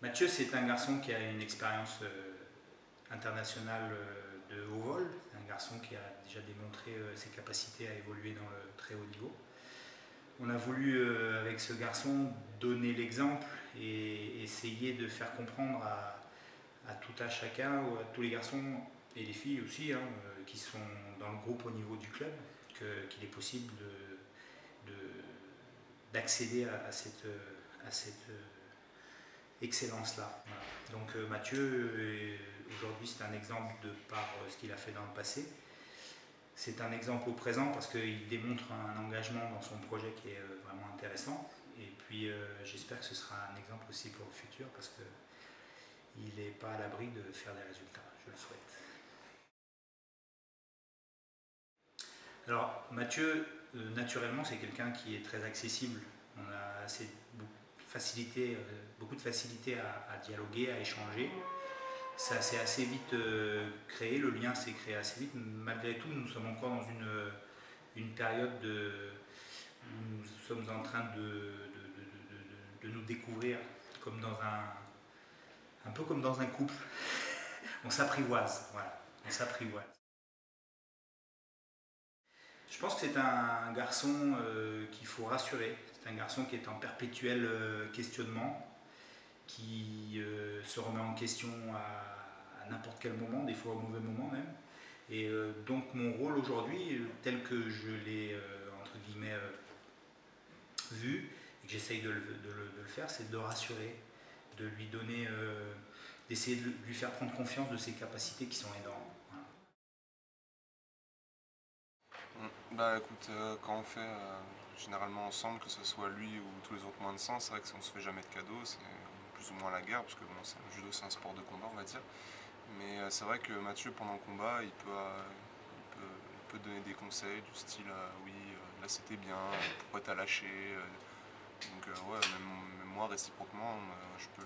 Mathieu, c'est un garçon qui a une expérience internationale de haut vol, un garçon qui a déjà démontré ses capacités à évoluer dans le très haut niveau. On a voulu, avec ce garçon, donner l'exemple et essayer de faire comprendre à tout un chacun, ou à tous les garçons et les filles aussi, hein, qui sont dans le groupe au niveau du club, qu'il est possible d'accéder à cette excellence-là. Voilà. Donc Mathieu, aujourd'hui, c'est un exemple de par ce qu'il a fait dans le passé. C'est un exemple au présent parce qu'il démontre un engagement dans son projet qui est vraiment intéressant. Et puis j'espère que ce sera un exemple aussi pour le futur parce qu'il n'est pas à l'abri de faire des résultats, je le souhaite. Alors Mathieu, naturellement, c'est quelqu'un qui est très accessible. On a beaucoup de facilité à dialoguer, à échanger. Ça s'est assez vite créé, le lien s'est créé assez vite. Malgré tout, nous sommes encore dans une période où nous sommes en train de nous découvrir comme un peu comme dans un couple. On s'apprivoise, voilà, on s'apprivoise. Je pense que c'est un garçon qu'il faut rassurer. C'est un garçon qui est en perpétuel questionnement, qui se remet en question à n'importe quel moment, des fois au mauvais moment même. Et donc mon rôle aujourd'hui, tel que je l'ai entre guillemets vu, et que j'essaye de le faire, c'est de le rassurer, de lui donner, d'essayer de lui faire prendre confiance de ses capacités qui sont énormes. Voilà. Bah écoute, quand on fait généralement ensemble, que ce soit lui ou tous les autres moins de 100, c'est vrai que on se fait jamais de cadeaux, c'est plus ou moins la guerre, parce que bon, le judo c'est un sport de combat on va dire. Mais c'est vrai que Mathieu pendant le combat, il peut donner des conseils du style oui, là c'était bien, pourquoi t'as lâché donc ouais, même moi réciproquement, je peux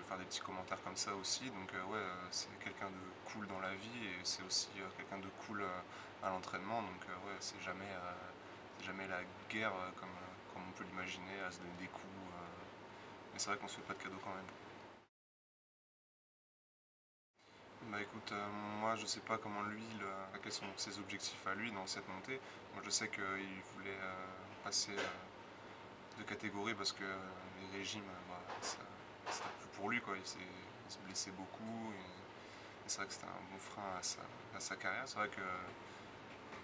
faire des petits commentaires comme ça aussi. Donc ouais, c'est quelqu'un de cool dans la vie et c'est aussi quelqu'un de cool à l'entraînement. Donc ouais, c'est jamais la guerre comme on peut l'imaginer, à se donner des coups. Mais c'est vrai qu'on se fait pas de cadeaux quand même. Bah écoute, moi je sais pas comment lui, quels sont ses objectifs à lui dans cette montée. Moi je sais qu'il voulait passer de catégorie parce que les régimes, bah, c'était plus pour lui quoi. Il se blessait beaucoup et c'est vrai que c'était un bon frein à sa carrière. C'est vrai qu'il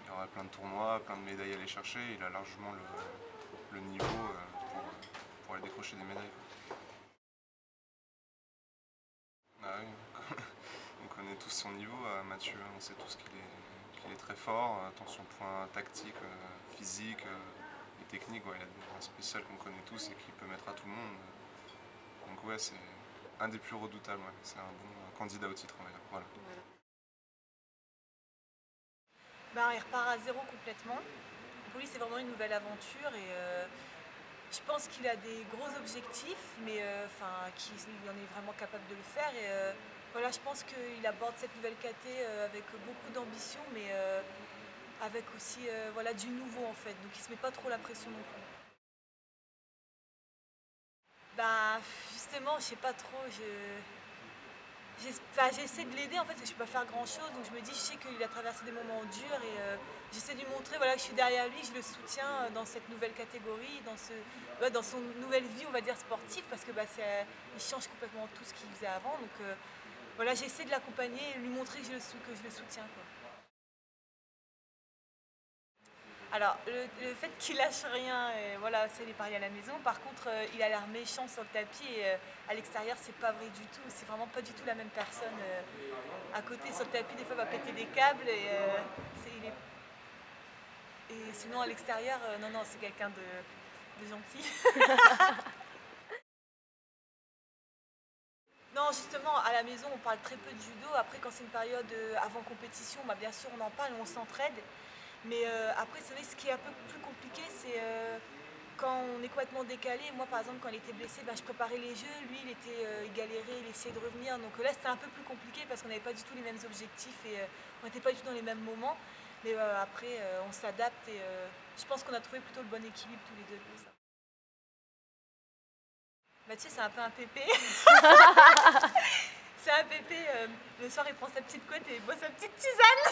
y aurait plein de tournois, plein de médailles à aller chercher. Il a largement le niveau pour aller décrocher des médailles. Ah oui, on connaît tous son niveau, Mathieu, on sait tous qu'il est très fort, tant sur le point tactique, physique et technique. Ouais, il a des points spéciaux qu'on connaît tous et qu'il peut mettre à tout le monde. Donc ouais, c'est un des plus redoutables, ouais. C'est un bon candidat au titre, on va dire. Voilà. Ben, il repart à zéro complètement. Pour lui, c'est vraiment une nouvelle aventure et je pense qu'il a des gros objectifs, mais qu'il en est vraiment capable de le faire. Et voilà, je pense qu'il aborde cette nouvelle KT avec beaucoup d'ambition, mais avec aussi voilà, du nouveau en fait. Donc il se met pas trop la pression non plus. Bah justement, je sais pas trop. J'essaie de l'aider en fait, parce que je peux pas faire grand chose, donc je me dis, je sais qu'il a traversé des moments durs et j'essaie de lui montrer voilà, que je suis derrière lui, je le soutiens dans cette nouvelle catégorie, dans son nouvelle vie, on va dire sportive, parce que il change complètement tout ce qu'il faisait avant, donc voilà, j'essaie de l'accompagner et lui montrer que que je le soutiens, quoi. Alors, le fait qu'il lâche rien, voilà, ça il est pareil à la maison. Par contre, il a l'air méchant sur le tapis et à l'extérieur, c'est pas vrai du tout. C'est vraiment pas du tout la même personne. À côté, sur le tapis, des fois, il va péter des câbles et sinon, à l'extérieur, non, non, c'est quelqu'un de gentil. Non, justement, à la maison, on parle très peu de judo. Après, quand c'est une période avant compétition, bah, bien sûr, on en parle, on s'entraide. Mais après, c'est vrai, ce qui est un peu plus compliqué, c'est quand on est complètement décalé. Moi, par exemple, quand il était blessé, je préparais les jeux. Lui, il galérait, il essayait de revenir. Donc là, c'était un peu plus compliqué parce qu'on n'avait pas du tout les mêmes objectifs et on n'était pas du tout dans les mêmes moments. Mais après, on s'adapte et je pense qu'on a trouvé plutôt le bon équilibre tous les deux pour ça. Mathieu, c'est un peu un pépé. C'est un pépé, le soir il prend sa petite couette et il boit sa petite tisane.